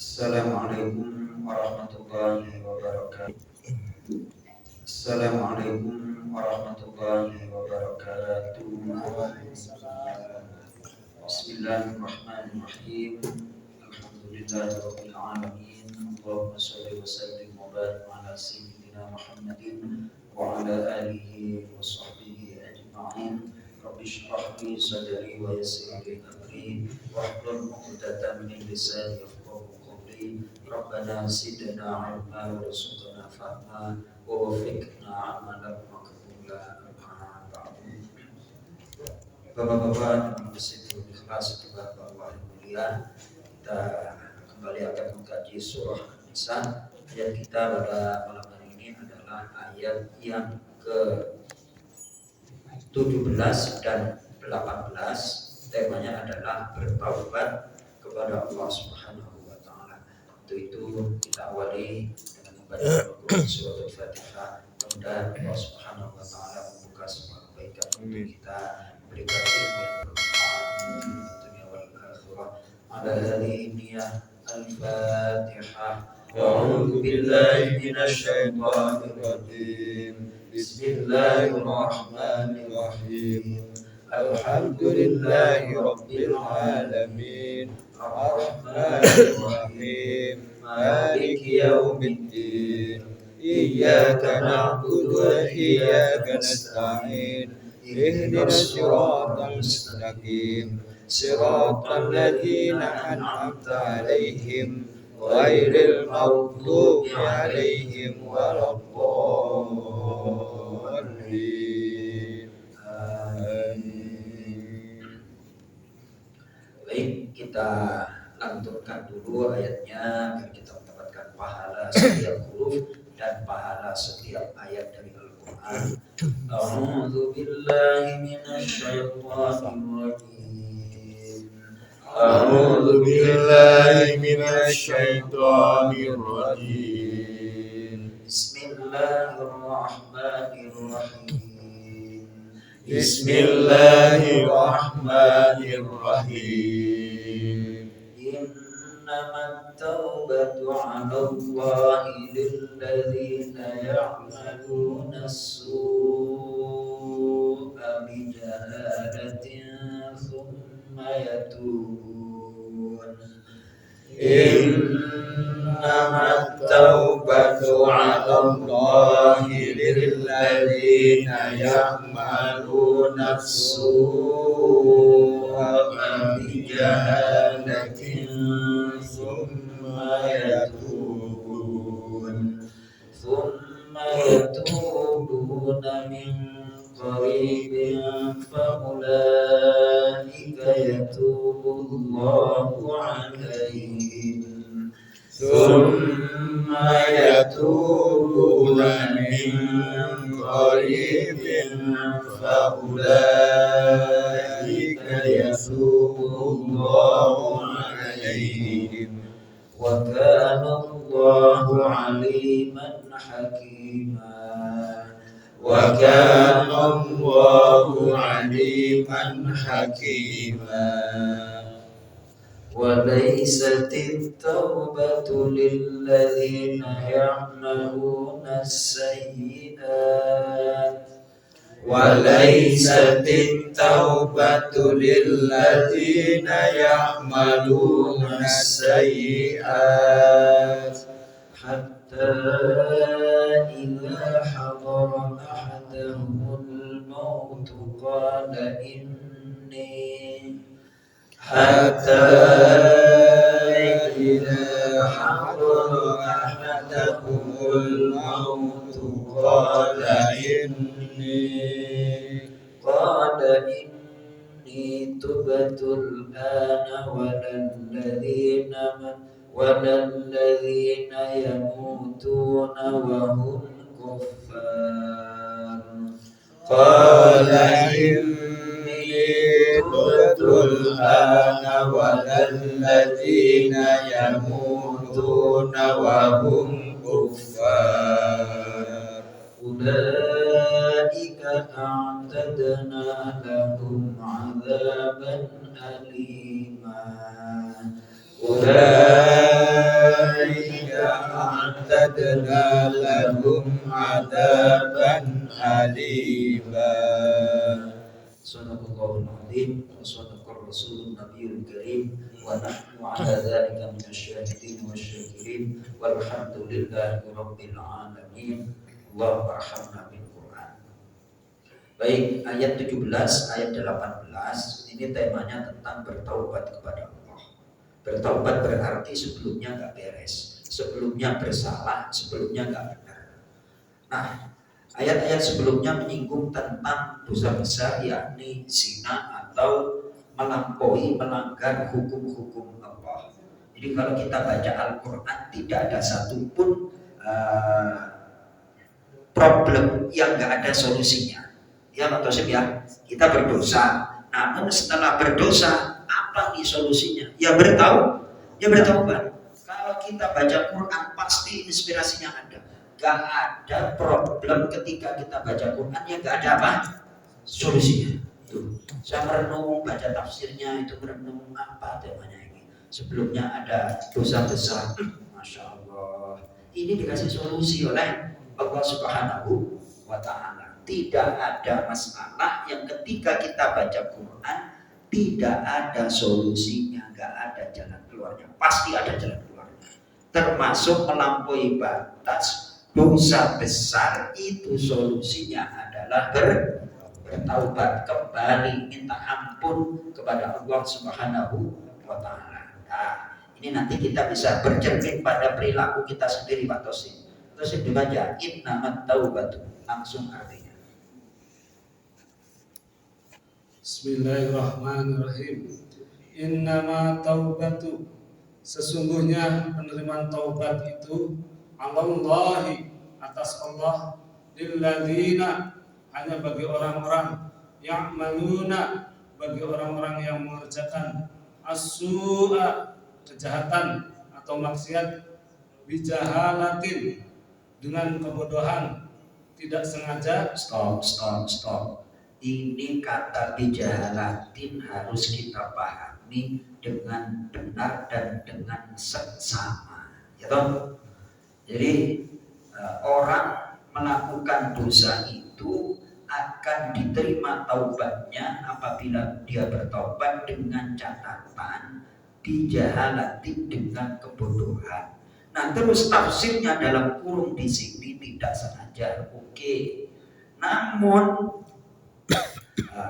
Assalamualaikum warahmatullahi wabarakatuh. Assalamualaikum warahmatullahi wabarakatuh. Bismillahirrahmanirrahim. Alhamdulillahirabbil alamin. Allahumma shalli wa sallim wa barik ala sayyidina Muhammadin wa ala alihi wa sahbihi ajma'in. Rabbi shrah li sadri wa yassir li amri wahlul 'uqdatam min lisani yafqahu qawli. Rabbana zidna 'ilma warzuqna fahma wa waffiqna 'amalan maqbula. Bapak-bapak yang bersyukur ikhlas kepada Allah yang mulia, kita kembali akan mengkaji surah An-Nisa. Ayat kita pada malam hari ini adalah ayat yang ke-17 dan 18. Temanya adalah bertaubat kepada Allah Subhanahu wa taala. Untuk itu kita awali dengan membaca surat Al-Fatihah. Mudah-mudahan Allah Subhanahu wa taala membuka semua kebaikan untuk kita, berikan ilmu yang bermanfaat untuk dunia wal akhirah. Ala hadhihi niyyah Al-Fatihah. A'udzu billahi minasy syaithanir rajim. Bismillahirrahmanirrahim. Alhamdulillahi rabbil alamin. Ar-Rahmanir Rahim. Maliki yaumiddin. Iyyaka na'budu wa iyyaka nasta'in. Ihdinas siratal mustaqim. Siratal ladzina an'amta 'alaihim ghairil maghdubi 'alaihim waladdallin. Amin. Baik, kita lanturkan dulu ayatnya agar kita mendapatkan pahala setiap huruf dan pahala setiap ayat dari Al-Quran. A'udzu billahi minasy syaithanir rajim. A'udzu billahi minasy syaithanir rajim. Bismillahirrahmanirrahim. Bismillahirrahmanirrahim. Innamat taubatu 'alallahi lilladzina ya'maluna as-su'a bijahalatin thumma yatubun. Innamat taubatu 'alallahi lilladzina ya'maluna as-su'a bijahalatin thumma yatubuna min qaribin faulaika yatubullahu 'alaihim. Thumma yatubuna min qaribin faulaika yatubullahu 'alaihim. Wa kana Allahu 'aliman hakima. Wa kana Allahu 'aliman hakima. وليست التوبة للذين يعملون السيئات وليست التوبة للذين يعملون السيئات حتى إذا حضر أحدهم الموت قال حتى إذا حضر أحدهم الموت قال إني تبت الآن ولا الذين يموتون وهم كفار. قال إني تبت الآن ولا الذين يموتون وهم كفار. أولئك أعتدنا لهم عذابا أليما. أولئك nahnu 'ala dzalika minasyahidin wasyakirin walhamdulillahi rabbil alamin. Allahumma arhamna bil Qur'an. Baik, ayat 17, ayat 18 ini temanya tentang bertaubat kepada Allah. Bertaubat berarti sebelumnya nggak beres, sebelumnya bersalah, sebelumnya nggak benar. Nah, ayat-ayat sebelumnya menyinggung tentang dosa besar, yakni zina atau melampaui, melanggar hukum-hukum Allah. Jadi kalau kita baca Al-Quran tidak ada satupun problem yang nggak ada solusinya. Ya Pak Tosib ya, kita berdosa. Namun setelah berdosa, apa nih solusinya? Ya bertaubat. Kalau kita baca Quran pasti inspirasinya ada. Gak ada problem ketika kita baca Quran yang gak ada apa? Solusinya. Tuh. Saya merenung baca tafsirnya, itu merenung apa temanya ini. Sebelumnya ada dosa besar, Masya Allah. Ini dikasih solusi oleh Allah Subhanahu wa Ta'ala. Tidak ada masalah yang ketika kita baca Quran tidak ada solusinya, gak ada jalan keluarnya. Pasti ada jalan keluarnya. Termasuk melampaui batas dosa besar, itu solusinya adalah bertaubat, kembali minta ampun kepada Allah Subhanahu wa Ta'ala. Nah, ini nanti kita bisa bercermin pada perilaku kita sendiri, Pak Tosin. Terus dibaca innamat taubatu, langsung artinya. Bismillahirrahmanirrahim. Innama taubatu, sesungguhnya penerimaan taubat itu Allahi, atas Allah, lilladzina, hanya bagi orang-orang yang ya'maluna, bagi orang-orang yang mengerjakan as-su'a, kejahatan atau maksiat, bijahalatin, dengan kebodohan, tidak sengaja. Stop. Ini kata bijahalatin harus kita pahami dengan benar dan dengan seksama, ya toh? Jadi orang melakukan dosa itu akan diterima taubatnya apabila dia bertaubat dengan catatan bijahalatin, dengan kebodohan. Nah, terus tafsirnya dalam kurung di sini tidak sengaja. Oke. Namun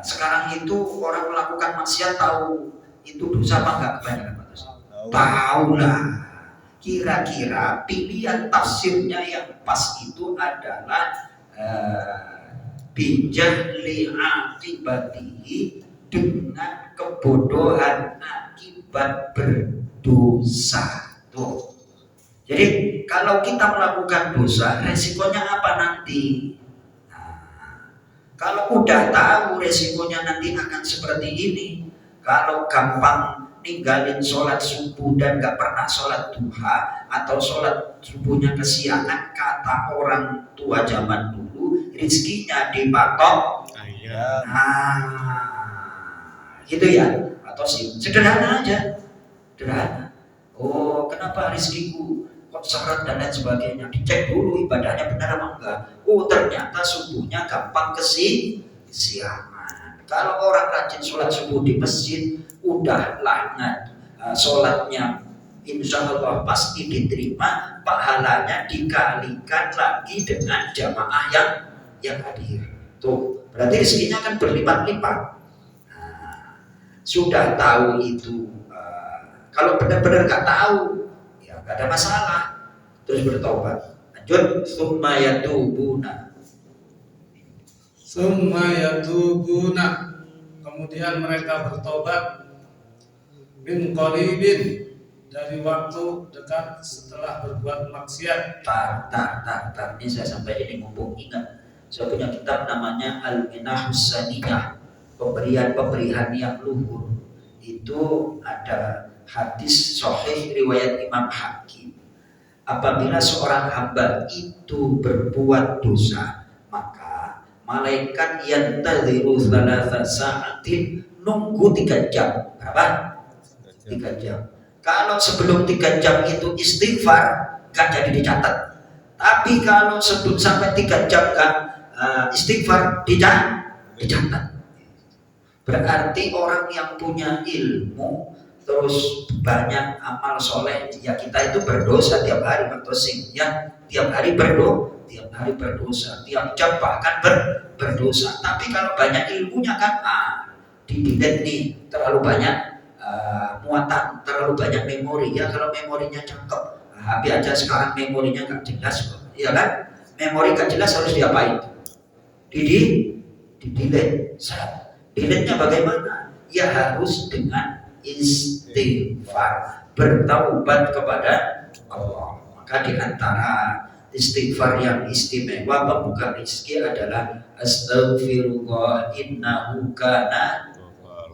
sekarang itu orang melakukan maksiat tahu itu dosa apa enggak kebanyakan? Tahu lah. Kira-kira pilihan tafsirnya yang pas itu adalah bijahli akibatihi, dengan kebodohan akibat berdosa. Tuh. Jadi kalau kita melakukan dosa, resikonya apa nanti? Nah, kalau udah tahu resikonya nanti akan seperti ini, kalau gampang ninggalin sholat subuh dan gak pernah sholat duha, atau sholat subuhnya kesiangan, kata orang tua zaman dulu, rizkinya dipatok. Nah, gitu ya. Atau sederhana aja, sederhana. Oh, kenapa rizkiku kok syarat dan lain sebagainya? Dicek dulu ibadahnya benar apa enggak. Oh, ternyata subuhnya gampang kesiangan. Kalau orang rajin sholat subuh di masjid, udah laknat, sholatnya insya Allah pasti diterima, pahalanya dikalikan lagi dengan jamaah yang hadir. Tuh, berarti rezekinya kan berlipat-lipat. Nah, sudah tahu itu, kalau benar-benar nggak tahu, ya nggak ada masalah. Terus bertobat. Lanjut, summa yatubuna, Kemudian mereka bertobat min qaribin, dari waktu dekat setelah berbuat maksiat. Tar. Ini saya sampai ini mumpung ingat. Saya punya kitab namanya Al-Minahus Saniyah, pemberian yang luhur. Itu ada hadis sahih riwayat Imam Hakim. Apabila seorang hamba itu berbuat dosa, maka malaikat yang tadhiru thalatha sa'atin, nunggu 3 jam. Berapa? 3 jam. Kalau sebelum 3 jam itu istighfar, gak jadi dicatat. Tapi kalau sebelum sampai 3 jam gak istighfar, dicatat. Berarti orang yang punya ilmu terus banyak amal soleh, ya kita itu berdosa tiap hari berdosa, ya tiap hari berdosa, tiap jam bahkan berdosa. Tapi kalau banyak ilmunya kan, dididik nih, terlalu banyak muatan, terlalu banyak memori. Ya kalau memorinya cakep, habis aja sekarang memorinya nggak jelas, ya kan? Memori nggak jelas harus diapain? Didelete. Delete-nya bagaimana? Ya harus dengan istighfar, bertaubat kepada Allah. Maka di antara istighfar yang istimewa pembuka rezeki adalah astaghfirullah innahu kana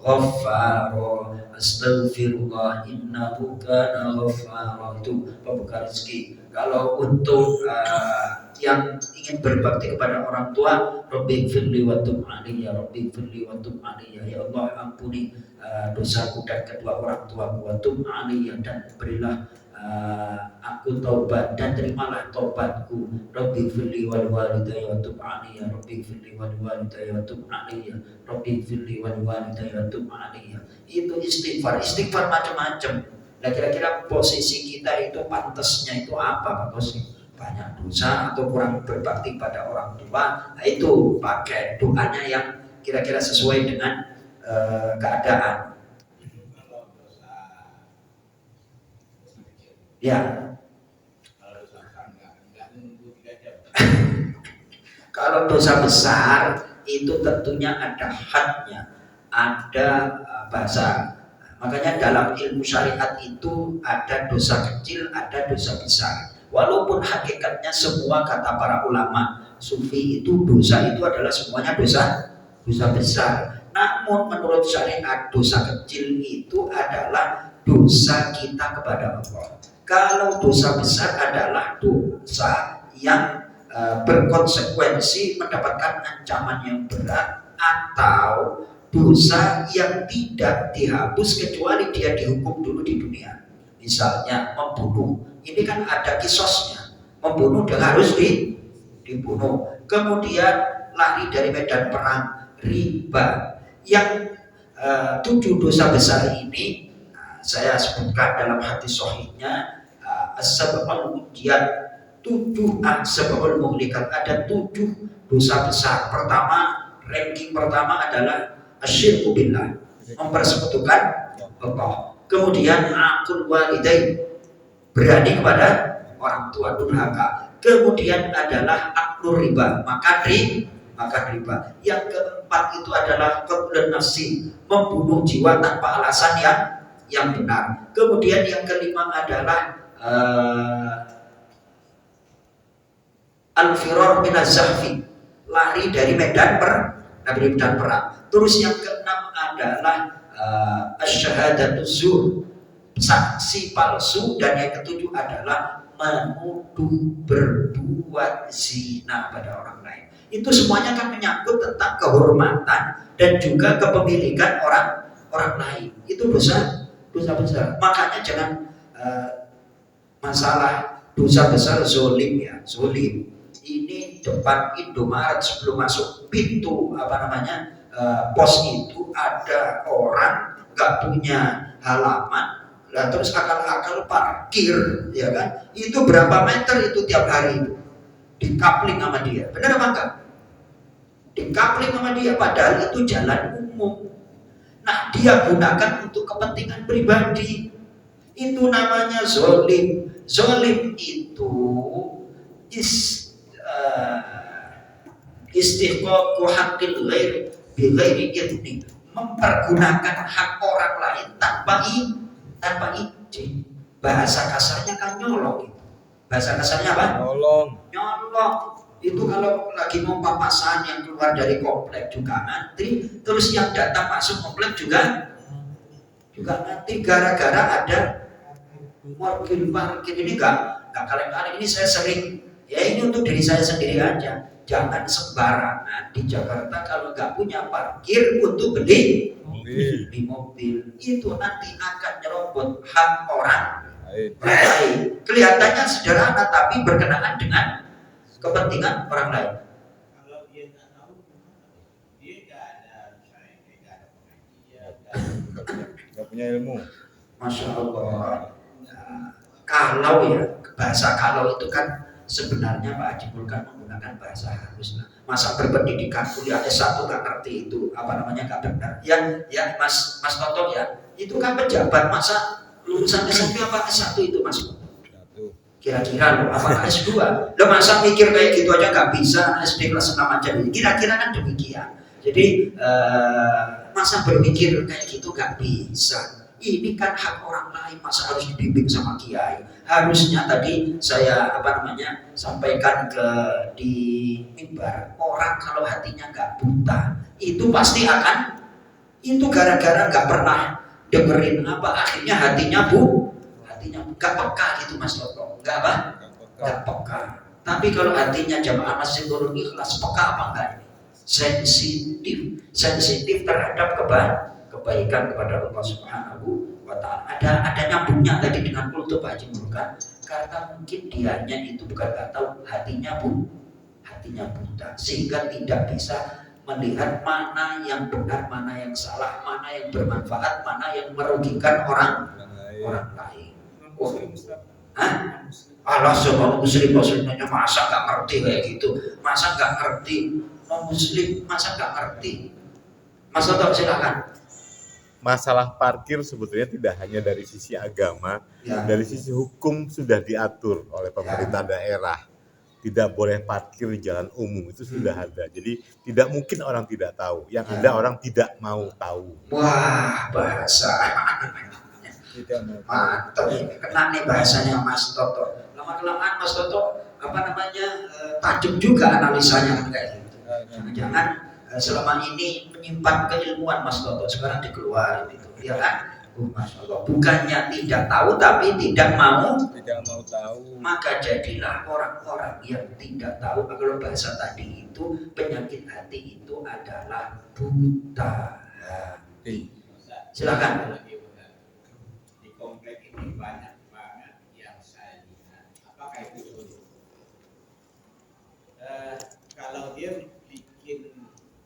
ghaffaro. Astaghfirullah innahu kana ghaffaro, itu pembuka rezeki. Kalau untuk yang ingin berbakti kepada orang tua, Rabbi firli wa tub alayya, Rabbi firli wa tub alayya, ya Allah ampuni dosaku dan kedua orang tuaku, wa tub alayya, dan berilah aku taubat dan terimalah taubatku, Rabbi firli wal walidayya wa tub alayya, Rabbi firli wal walidayya wa tub alayya, Rabbi firli wal walidayya wa tub alayya. Itu istighfar macam-macam. Nah kira-kira posisi kita itu pantasnya itu apa Pak Kosim? Banyak dosa atau kurang berbakti pada orang tua, nah itu pakai doanya yang kira-kira sesuai dengan keadaan. Ya. Kalau dosa besar itu tentunya ada hadnya, ada bahasa. Makanya dalam ilmu syariat itu ada dosa kecil, ada dosa besar. Walaupun hakikatnya semua kata para ulama sufi itu dosa itu adalah semuanya dosa besar. Namun menurut syariat dosa kecil itu adalah dosa kita kepada Allah. Kalau dosa besar adalah dosa yang berkonsekuensi mendapatkan ancaman yang berat, atau dosa yang tidak dihapus kecuali dia dihukum dulu di dunia. Misalnya membunuh, ini kan ada kisosnya, membunuh dia harus dibunuh. Kemudian lari dari medan perang, riba. Yang 7 dosa besar ini saya sebutkan dalam hadis sahihnya, as-sab'ul mujiat, 7 as-sab'ul muhlikat, ada 7 dosa besar. Pertama, ranking pertama adalah asyirku billah, mempersekutukan Allah. Kemudian akul walidain, berani kepada orang tua, durhaka. Kemudian adalah aklur riba, makan riba. Yang keempat itu adalah qatlun nafsi, membunuh jiwa tanpa alasan yang benar. Kemudian yang kelima adalah al-firar minaz zahfi, lari dari medan perang. Terus yang keenam adalah asyhadatu zur, saksi palsu. Dan yang ketujuh adalah menuduh berbuat zina pada orang lain. Itu semuanya kan menyangkut tentang kehormatan dan juga kepemilikan orang lain. Itu dosa besar. Makanya jangan masalah dosa besar zolim ya, zolim. Ini depan Indomaret sebelum masuk pintu pos itu ada orang nggak punya halaman, lah terus akal-akal parkir, ya kan? Itu berapa meter itu tiap hari itu dikapling sama dia, benar apa enggak? Dikapling sama dia, padahal itu jalan umum. Nah dia gunakan untuk kepentingan pribadi, itu namanya zolim. Zolim itu istihqaqu haqqil ghairi bi ghairi idzni, mempergunakan hak orang lain tanpa izin. Bahasa kasarnya kan nyolong. Bahasa kasarnya apa? Nyolong. Itu kalau lagi mau papasan yang keluar dari komplek juga ngantri, terus yang datang masuk komplek juga ngantri, gara-gara ada parkir ini enggak kali-kali ini saya sering. Ya ini untuk diri saya sendiri aja. Jangan sembarangan di Jakarta kalau nggak punya parkir untuk beli mobil. Itu nanti akan nyerobot hak orang lain. Kelihatannya sederhana tapi berkenaan dengan kepentingan orang lain. Kalau dia nggak tahu, dia nggak ada pengajian, nggak punya ilmu. Masya Allah. Nah, kalau ya bahasa kalau itu kan sebenarnya Pak Haji Mulkan menggunakan bahasa halus. Nah, masa berpendidikan kuliah S1 nggak ngerti itu apa namanya nggak benar. Ya Mas Toto ya itu kan pejabat masa lulusan SMP apa S1 itu Mas? Kira-kira lo apa S2? Lo masa mikir kayak gitu aja nggak bisa SD kelas 6 aja. Kira-kira kan demikian. Jadi masa berpikir kayak gitu nggak bisa. Ini kan hak orang lain, masa harus dibimbing sama kiai. Harusnya tadi saya sampaikan di mimbar, orang kalau hatinya nggak buta itu pasti akan itu gara-gara nggak pernah dengerin akhirnya hatinya nggak peka gitu Mas Toto, nggak peka. Tapi kalau hatinya jamaah masjid turun ikhlas, peka apa enggak ini? Sensitif terhadap kebaikan kepada Allah Subhanahu wa Ta'ala. Ada nyambungnya tadi dengan kultur Pak Haji Mulkan, karena mungkin dianya itu bukan nggak tahu, hatinya buta, sehingga tidak bisa melihat mana yang benar, mana yang salah, mana yang bermanfaat, mana yang merugikan orang lain. Allah semua muslimnya masa nggak ngerti kayak gitu, masa nggak ngerti muslim, masa nggak ngerti. Mas Toto silakan. Masalah parkir sebetulnya tidak hanya dari sisi agama, dari sisi hukum sudah diatur oleh pemerintah daerah. Tidak boleh parkir di jalan umum, itu sudah ada. Jadi tidak mungkin orang tidak tahu, yang ada orang tidak mau tahu. Wah, bahasa mantap ini, kena nih bahasanya Mas Toto. Lama-kelamaan Mas Toto tajam juga analisanya kayak gitu. Jangan selama ini menyimpan keilmuan Mas Toto, sekarang dikeluarin itu, ya kan? Masya Allah. Bukannya tidak tahu, tapi tidak mau tahu. Maka jadilah orang-orang yang tidak tahu. Kalau bahasa tadi itu penyakit hati itu adalah buta hati. Silakan. Di komplek ini banyak banget yang saya lihat. Apakah itu dulu? Kalau dia bikin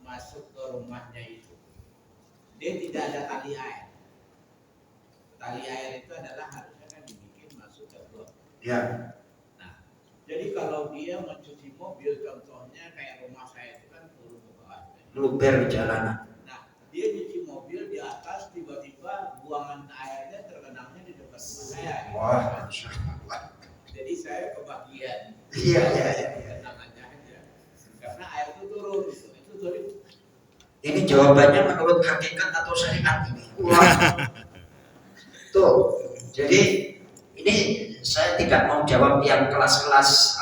masuk ke rumahnya itu, dia tidak ada tali air. Tali air itu adalah harusnya kan dibikin masuk ke got. Ya. Nah, jadi kalau dia mencuci mobil, contohnya kayak rumah saya itu kan turun ke bawah. Luber di jalanan. Nah, dia cuci mobil di atas, tiba-tiba buangan airnya tergenangnya di depan rumah saya. Wah, Jadi saya kebagian. Iya. Namanya aja. Karena air itu turun. Itu sorry. Ini jawabannya menurut hakikat atau syariat ini. Wah. Tuh, jadi ini saya tidak mau jawab yang kelas-kelas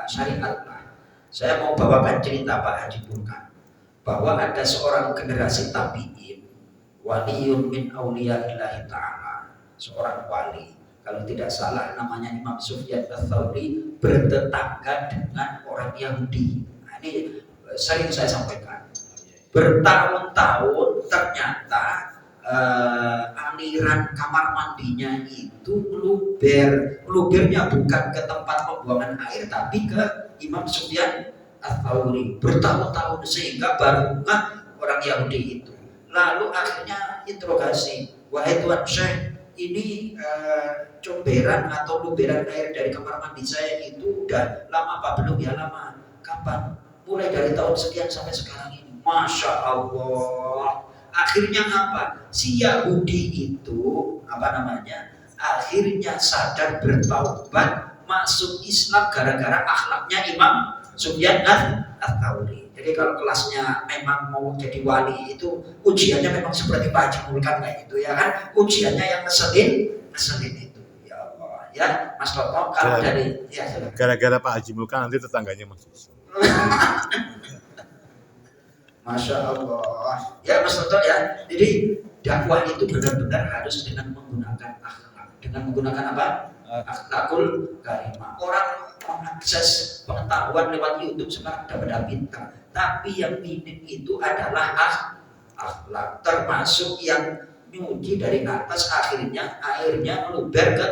syariat lah. Saya mau bawakan cerita Pak Haji Mulkan bahwa ada seorang generasi tabi'in, waliyun min auliya'illahi ta'ala, seorang wali, kalau tidak salah namanya Imam Sufyan Ats-Tsauri, bertetangga dengan orang Yahudi. Nah, ini sering saya sampaikan. Bertahun-tahun ternyata aliran kamar mandinya itu melubernya bukan ke tempat pembuangan air tapi ke Imam Sufyan Ats-Tsauri. Bertahun-tahun sehingga baru orang Yahudi itu. Lalu akhirnya interogasi, wahai Tuan Syekh, ini comberan atau luberan air dari kamar mandi saya itu udah lama apa belum? Ya lama. Kapan? Mulai dari tahun sekian sampai sekarang ini. Masya Allah. Akhirnya apa? Si Yahudi itu akhirnya sadar, bertaubat, masuk Islam gara-gara akhlaknya Imam Sufyan Ats-Tsauri. Jadi kalau kelasnya memang mau jadi wali itu ujiannya memang seperti Pak Haji Mulkan kayak gitu ya kan? Ujiannya yang ngeselin itu. Ya Allah, ya Mas Toto kalau dari gara-gara Pak Haji Mulkan nanti tetangganya masuk. Masya Allah. Ya Mas Toto ya. Jadi dakwah itu benar-benar harus dengan menggunakan akhlak. Dengan menggunakan apa? Akhlakul karimah. Orang mengakses pengetahuan lewat YouTube sekarang udah pada pintar. Tapi yang minim itu adalah akhlak. Termasuk yang nyuci dari atas akhirnya airnya meluber ke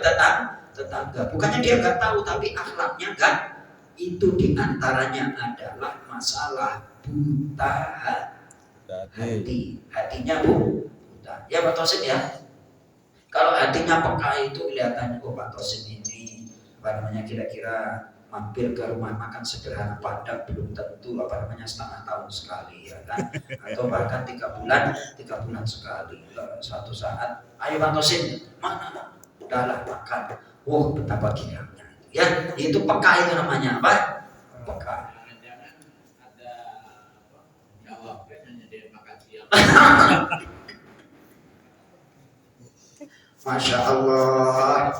tetangga. Bukannya dia nggak tahu, tapi akhlaknya enggak. Itu diantaranya adalah masalah buta hati, hatinya buta. Ya Pak Tosin ya. Kalau hatinya peka itu kelihatan, oh Pak Tosin ini kira-kira mampir ke rumah makan sederhana Padang belum tentu setengah tahun sekali, ya kan? Atau bahkan 3 bulan sekali. Suatu saat, ayo Pak Tosin, mana? Udahlah makan. Oh betapa girangnya, ya itu peka, itu namanya apa? Peka. Jangan ada jawabnya hanya dia makan siang. Masya Allah.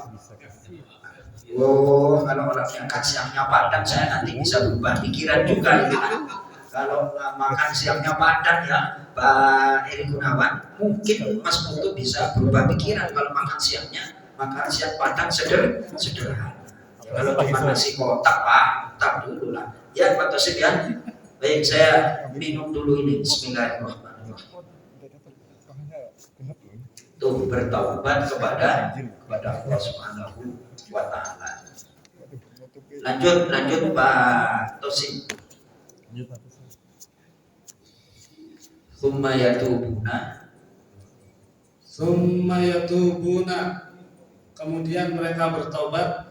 Oh, kalau orangnya makan siangnya Padang, saya nanti bisa berubah pikiran juga ini kan. Kalau makan siangnya Padang ya, Pak Eri Gunawan, mungkin Mas Putu bisa berubah pikiran kalau makan siang Padang sederhana. Ya, kalau cuma nasi kotak, Pak, tak dulu lah. Ya, Pak Tosif ya. Baik, saya minum dulu ini. Bismillahirrahmanirrahim. Tuh bertaubat kepada Allah Subhanahu wa Ta'ala. Lanjut Pak Tosin. Summa yatubuna, kemudian mereka bertobat,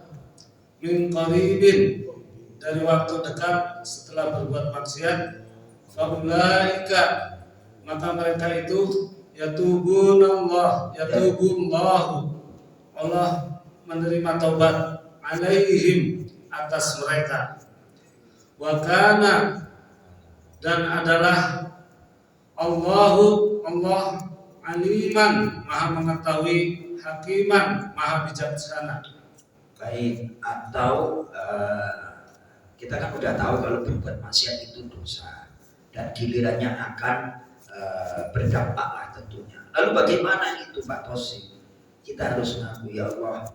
min qaribin, dari waktu dekat setelah berbuat maksiat, faulaika, maka mereka itu yatubunallahu, Allah menerima taubat, alaihim, atas mereka, wa kana, dan adalah Allah aliman, maha mengetahui, hakiman, maha bijaksana. Baik, atau kita kan udah tahu kalau berbuat maksiat itu dosa dan gilirannya akan berdampak lah tentunya. Lalu bagaimana itu Pak Tosi? Kita harus ngaku, ya Allah,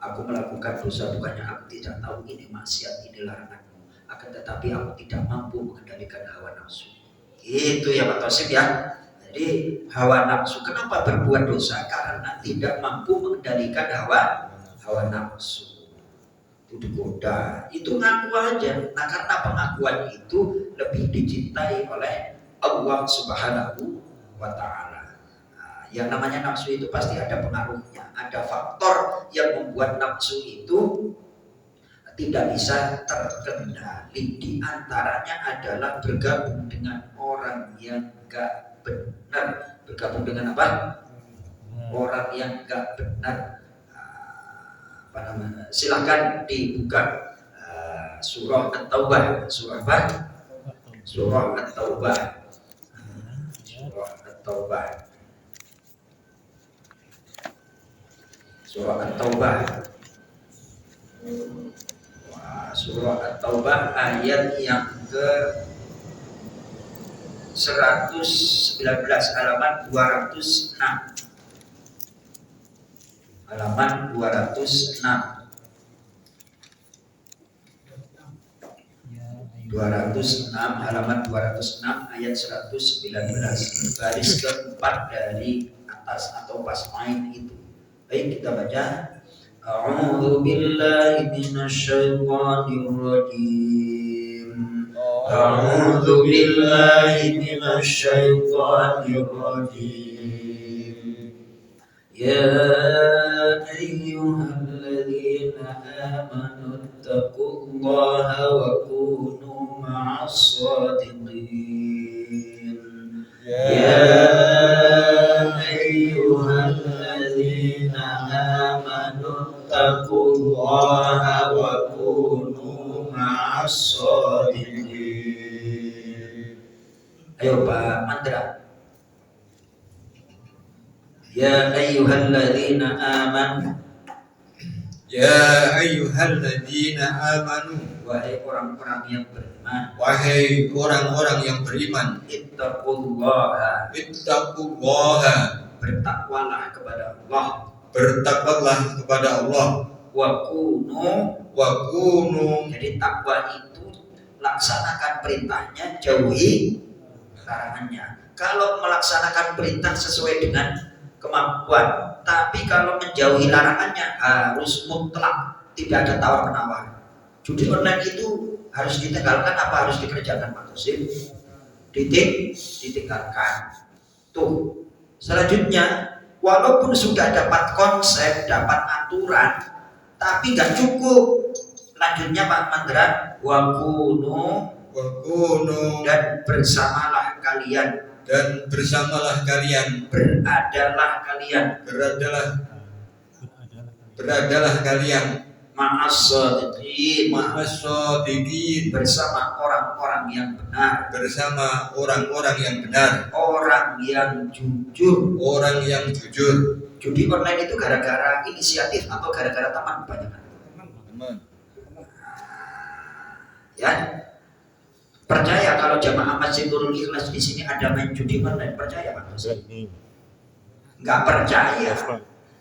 aku melakukan dosa bukannya aku tidak tahu ini maksiat, ini laranganmu, akan tetapi aku tidak mampu mengendalikan hawa nafsu. Itu ya Pak Tosif ya. Jadi hawa nafsu, kenapa berbuat dosa? Karena tidak mampu mengendalikan hawa nafsu. Itu digoda, itu ngaku aja. Nah karena pengakuan itu lebih dicintai oleh Allah Subhanahu wa Ta'ala. Nah, yang namanya nafsu itu pasti ada pengaruhnya, ada faktor yang membuat nafsu itu tidak bisa terkendali. Di antaranya adalah bergabung dengan orang yang gak benar. Bergabung dengan apa? Orang yang gak benar. Silahkan dibuka surah At-Taubah. Surah apa? Surah At-Taubah. Surah At-Taubah. Surah At-Taubah. Surah At-Taubah ayat yang ke 119, halaman 206. Halaman 206. 206, halaman 206 ayat 119, baris keempat dari atas atau pas main itu. Baik, kita baca. A'udzu billahi minasyaitonir rajim. A'udzu billahi minasyaitonir rajim. Ya ayyuhalladzina amanu taqullaha wa kunu ma'as shadiqin. Ya ayyuhalladzina amanu taqullaha wa kunu ma'as shadiqin. Ayo Pak Mandra. Ya ayyuhalladzina amanu. Ya ayyuhalladzina amanu. Wahai orang-orang yang beriman. Wahai orang-orang yang beriman. Ittaqullaha. Ittaqullaha. Bertakwalah kepada Allah. Bertakwalah kepada Allah. Wa kunu. Jadi takwa itu laksanakan perintahnya, jauhi larangannya. Kalau melaksanakan perintah sesuai dengan kemampuan, tapi kalau menjauhi larangannya harus mutlak, tidak ada tawar-menawar. Judi online itu harus ditinggalkan apa harus dikerjakan Pak Tosim? Ditinggalkan. Tuh, selanjutnya walaupun sudah dapat konsep, dapat aturan, tapi nggak cukup. Lanjutnya Pak Mandran, wakunu dan bersamalah kalian, beradalah kalian ma'as-shadiqin bersama orang-orang yang benar, orang yang jujur. Judi online itu gara-gara inisiatif atau gara-gara teman kebanyakan? Ya, percaya kalau jamaah Masjid Nurul Ikhlas di sini ada main judi online, percaya Pak? Nggak percaya,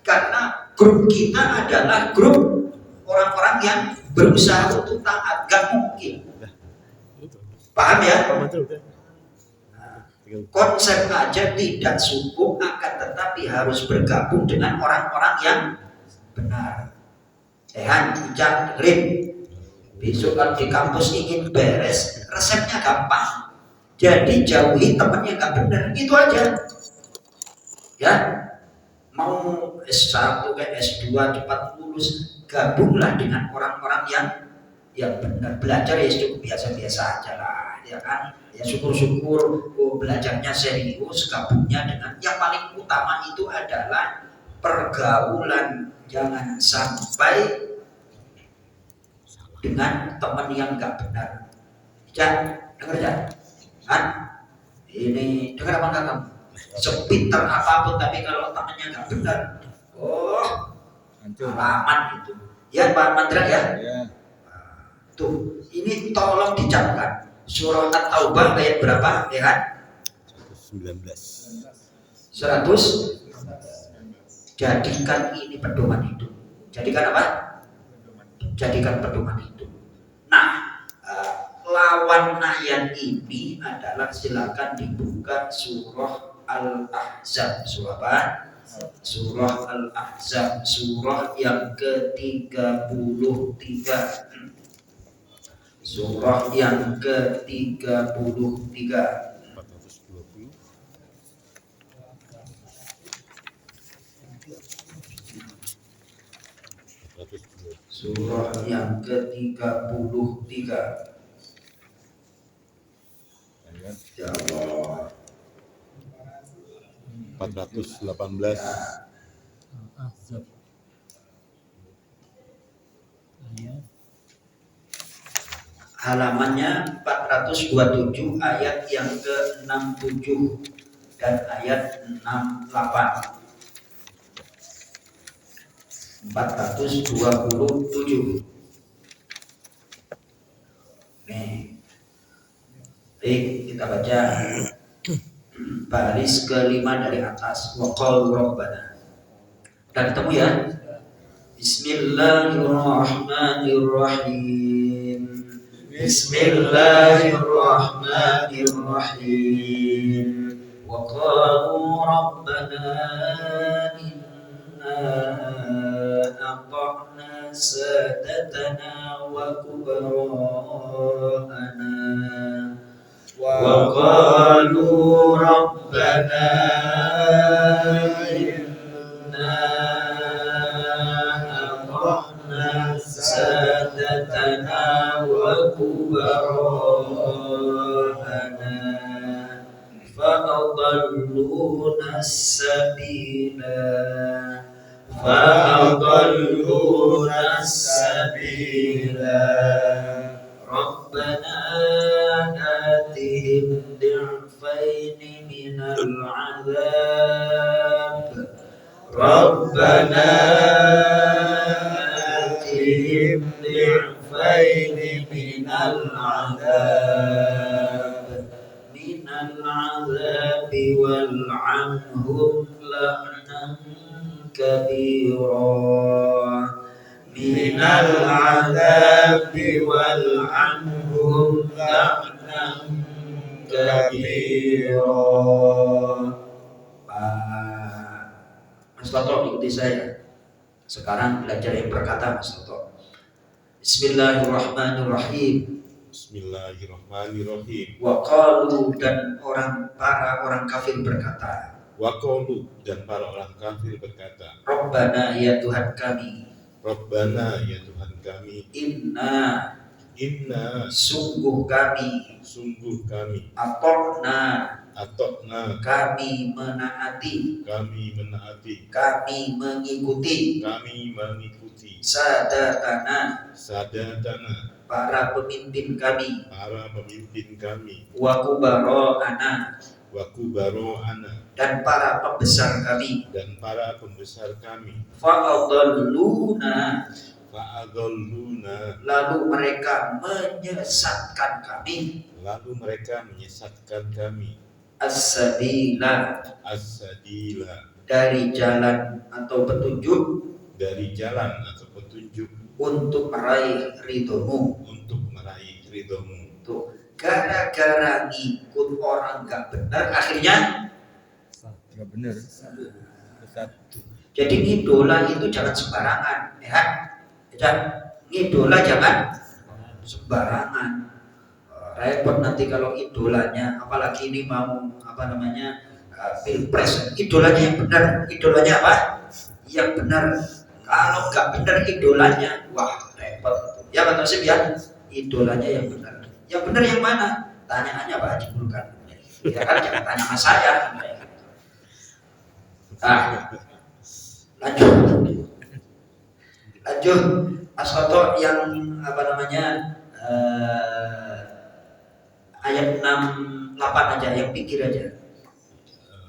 karena grup kita adalah grup orang-orang yang berusaha untuk taat, nggak mungkin. Paham ya? Konsep aja tidak cukup, akan tetapi harus bergabung dengan orang-orang yang benar. Ujang, Rim, besok kalau di kampus ingin beres, resepnya gampang. Jadi jauhi temannya nggak benar, itu aja. Ya, mau S1 ke S2 cepat lulus, gabunglah dengan orang-orang yang benar. Belajar ya cukup biasa-biasa aja lah, ya kan? Ya syukur-syukur belajarnya serius, gabungnya dengan yang paling utama itu adalah pergaulan. Jangan sampai dengan teman yang nggak benar. Dengar kan? Ini dengar apa enggak kamu? Sepinter apapun tapi kalau temannya nggak benar, aman itu. Ya Pak Mandra ya. Tuh, ini tolong dicatat. Surah At-Taubah ayat berapa? Ya kan? 100. Jadikan ini pedoman hidup. Jadikan apa? Jadikan pedoman hidup. Nah, lawan ayat ini adalah silakan dibuka surah Al-Ahzab. Surah apa? Surah Al-Ahzab, surah yang ke-33. Surah yang ke-33. Surah yang ke-33. Ya Allah. 418. Halamannya 427 ayat yang ke-67 dan ayat 68. 427. Nih. Baik, kita baca baris kelima dari atas. Wa qalu rabbana. Dan ketemu ya. Bismillahirrahmanirrahim. Bismillahirrahmanirrahim. Wa qalu rabbana inna ata'na sadatana wa kubara'ana wa qalu rabbana inna ata'na sadatana wa kubara'ana fa'adalluna as-sabila Rabbana atihim di'faini minal 'adzab Rabbana atihim di'faini minal 'adzabi wal'anhum la'nan kabira minal 'adzabi wal'anhum la'nan kabira. Mas Toto ikuti saya. Sekarang belajar yang berkata Mas Toto. Bismillahirrahmanirrahim. Bismillahirrahmanirrahim. Wa qalu dan para orang kafir berkata. Waqalu, dan para orang kafir berkata, Rabbana ya Tuhan kami, Rabbana, ya Tuhan kami, inna inna, sungguh kami, sungguh kami, atokna atokna, kami menaati, kami menaati, kami mengikuti kami mengikuti sadatana sadatana, para pemimpin kami, para pemimpin kami, wa kubaro'ana wa kubaro'ana, dan para pembesar kami, dan para pembesar kami, fa'adalluna fa'adalluna, lalu mereka menyesatkan kami, lalu mereka menyesatkan kami, as-sabila as-sadila, dari jalan atau petunjuk dari jalan atau petunjuk untuk meraih ridhomu. untuk meraih ridhomu. Tuh, gara-gara ngikut orang gak benar akhirnya nggak bener. jadi ngidola itu jangan sembarangan, ya. Ngidola jangan sembarangan. Repot nanti kalau idolanya, apalagi ini mau pilpres, idolanya yang benar, idolanya apa? Yang benar. Kalau nggak benar idolanya, wah repot. Ya Pak Tosif ya, idolanya yang benar. Yang benar yang mana? Tanyaannya Pak Haji Bulkan. Ya kan jangan tanya sama saya. Lanjut. Mas Toto yang ayat 68 aja, yang pikir aja.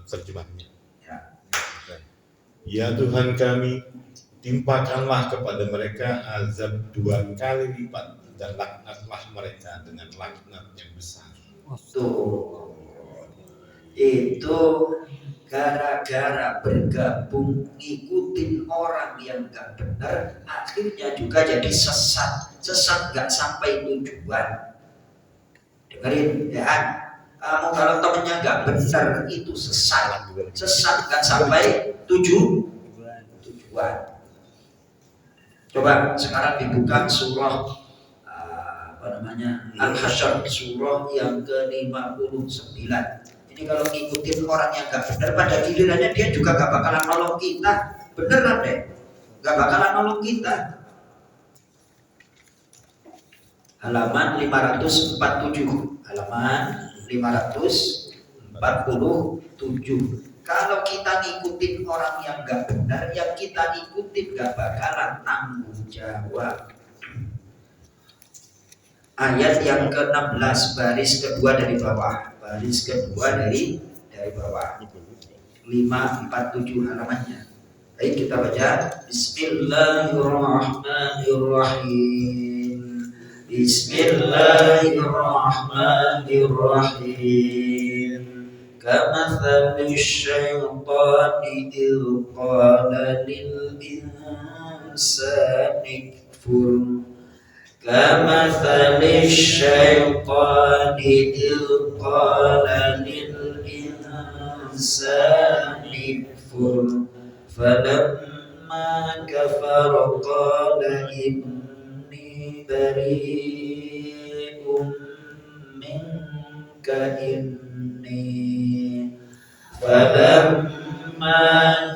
Terjemahnya. Ya. Ya Tuhan kami, timpakanlah kepada mereka azab 2 kali lipat dan laknatlah mereka dengan laknat yang besar. Tuh, itu gara-gara bergabung ngikutin orang yang gak benar, akhirnya juga jadi sesat gak sampai tujuan. Dengerin ya, kamu kalau temennya gak benar itu sesat gak sampai tujuan. Coba sekarang dibuka surah Al-Hasyr, surah yang ke-59. Ini kalau ngikutin orang yang gak benar, pada gilirannya dia juga gak bakalan nolong kita. Beneran deh, gak bakalan nolong kita. Halaman 547. Halaman 547. Kalau kita ngikutin orang yang gak benar, yang kita ngikutin gak bakalan tanggung jawab. Ayat yang ke-16, baris kedua dari bawah. Baris kedua dari bawah. 547 halamannya. Baik, kita baca. Bismillahirrahmanirrahim. Bismillahirrahmanirrahim. Kamathali syaitani idh qala lil insani kfur. Kamathali syaitani idh qala lil insani kfur. Falamma kafara qala inni bari'un minka inni. Falamma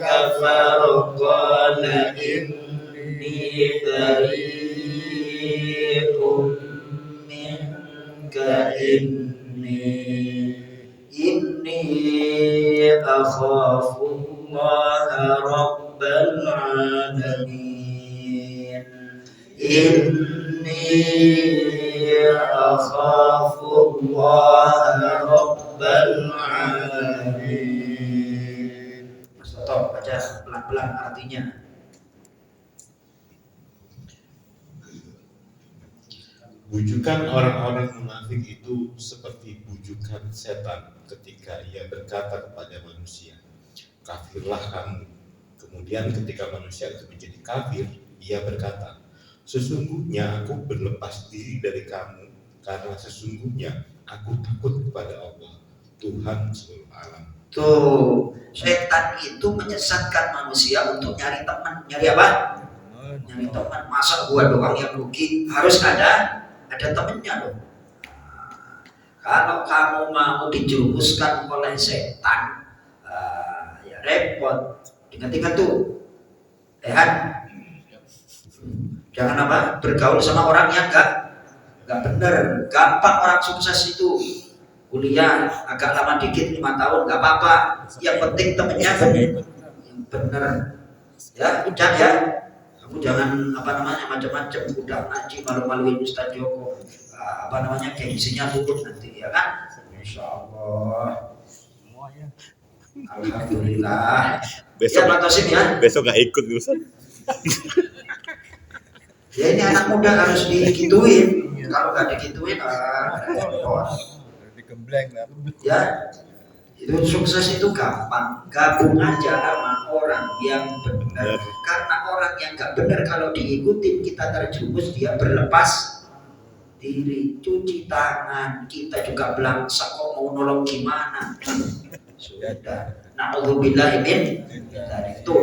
kafara qala inni bari'un minka inni akhafu Allah rabbal alamin. Inni akhafu Allah rabbal alamin. Stop, baca pelan-pelan artinya. Bujukan orang-orang munafik itu seperti bujukan setan ketika ia berkata kepada manusia, kafirlah kamu. Kemudian ketika manusia itu menjadi kafir, ia berkata, sesungguhnya aku berlepas diri dari kamu karena sesungguhnya aku takut kepada Allah, Tuhan seluruh alam. Tuh, setan itu menyesatkan manusia untuk nyari teman. Nyari apa? Nyari teman. Masa gua doang yang rugi? Harus ada temennya loh. Kalau kamu mau dijerumuskan oleh setan, repot. Ingat-ingat tuh, ya. Jangan apa? Bergaul sama orang yang nggak bener. Gampang orang sukses itu. Kuliah agak lama dikit 5 tahun nggak apa-apa. Yang penting temennya yang bener. Ya udah ya. Kamu jangan macam-macam. Udah ngaji malu-maluin Ustaz Joko. Gengsinya turun nanti ya kan? Insya Allah. Alhamdulillah. Besok Ya Pak Tosim ya. besok nggak ikut nih Ustaz. Ya ini anak muda harus digituin. Kalau nggak digituin, Digembleng lah. ya itu sukses itu gampang. Gabung aja sama orang yang benar. Karena orang yang nggak benar kalau diikutin kita terjerumus, dia berlepas diri, cuci tangan. Kita juga belangsak kok mau nolong gimana? Sudah. Na'udzubillah min dari itu.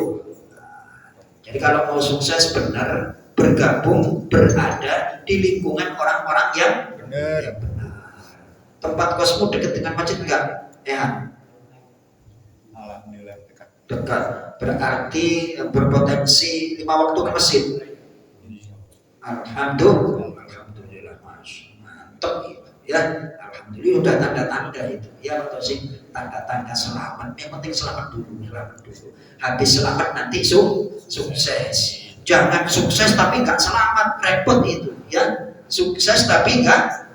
Jadi kalau mau sukses benar, bergabung, berada di lingkungan orang-orang yang Bener. benar. Tempat kosmu dekat dengan masjid enggak? Ya, Alhamdulillah dekat. dekat. Berarti berpotensi 5 waktu ke masjid. Alhamdulillah, mantap ya. Alhamdulillah udah tanda-tanda itu. Ya atau sih tanda-tanda selamat. Yang penting selamat dulu. Habis selamat nanti sukses. Jangan sukses tapi nggak selamat, repot itu ya. Sukses tapi nggak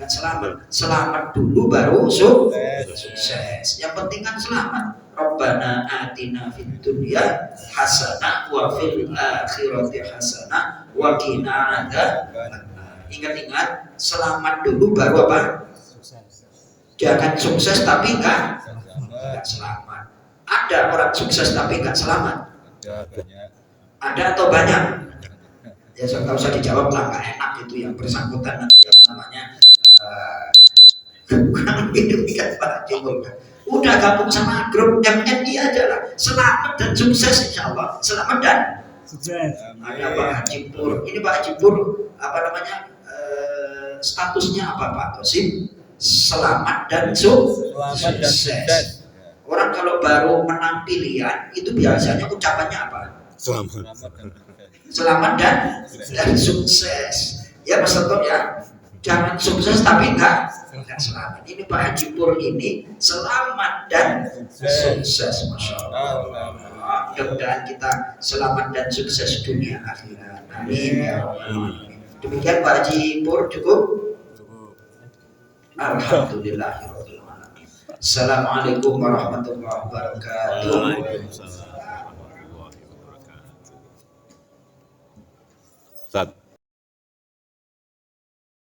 selamat. Selamat dulu baru sukses. Yang penting kan selamat. Rabbana atina fid dunya hasanah wa fil akhirati hasanah wa qina adzabannar. Ingat-ingat, selamat dulu baru apa? Jangan sukses tapi nggak selamat. Ada orang sukses tapi nggak selamat. Ada banyak. Ada atau banyak? Ya nggak usah dijawab lah, nggak enak itu yang bersangkutan nanti kurang hidup kan Pak Jimur. Udah gabung sama grup MNI aja lah. Selamat dan sukses insya Allah. Selamat dan Sukses. ada Pak Haji Pur. Ini Pak Haji Pur statusnya apa Pak Tosim? Selamat dan Selamat dan sukses. sukses. Orang kalau baru menang pilihan itu biasanya ucapannya apa? Selamat. Selamat dan sukses. Ya Mas Toto ya. Jangan sukses tapi enggak selamat. Ini Pak Haji Pur ini selamat dan sukses. Masya Allah. Mudah-mudahan kita selamat dan sukses dunia akhirat. Amin ya Allah. Demikian Pak Haji Pur cukup. Alhamdulillah. Assalamualaikum warahmatullahi wabarakatuh. Waalaikumsalam warahmatullahi wabarakatuh. Ustaz.